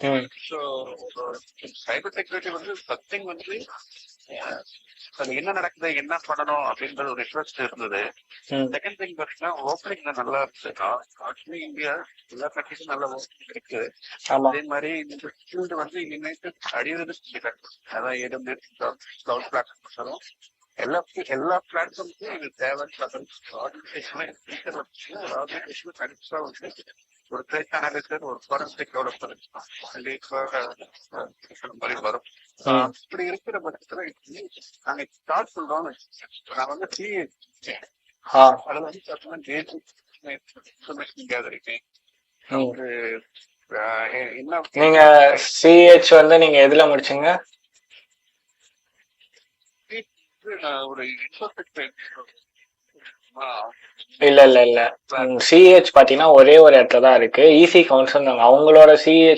ம். So cyber security வந்து something வந்து அது என்ன நடக்குது, என்ன பண்ணணும் அப்படின்ற ஒரு இன்ட்ரெஸ்ட் இருந்தது. ம். செகண்ட் திங் பார்த்தீங்கன்னா ஓப்பனிங்ல நல்லா இருந்துச்சு. ஆக்சுவலி இந்தியா எல்லா கண்ட்ரிஸும் நல்ல ஓப்பனிங் இருக்கு. ஆமா. அதே மாதிரி இந்த ஃபீல்டு வந்து இனிமேட்டு அடிவதற்கு அதான் AWS கிளவுட் பிளாட்ஃபார்ம் எல்லா பிளாட்ஃபார்முக்கும் இது தேவைன்னு ஆர்கனைசேஷன் ஒரு ஆர்கனைசேஷன் கண்டிப்பா வந்து ஒரு ட்ரேட் அனாலிசிஸ், ஒரு ஃபாரன்சிக் டெவலப்பர் மாதிரி வரும். அப்படி இருக்கிற பட்சத்துல நாங்க ஸ்டார்ட் பண்றோம்னு நான் வந்து சிஏ அதுல வந்து இன்ஃபர்மேஷன் கேதரிங் ஒரு என்ன. நீங்க சிஹெச் வந்து நீங்க எதுல முடிச்சீங்க? ஒரு இன்ஃப்ராஸ்ட்ரக்சர் இல்ல சிஹெச் பாத்தீங்கன்னா ஒரே ஒரு இடத்துல தான் இருக்கு. ஈசி கவுன்சில் அவங்களோட சிஹெச்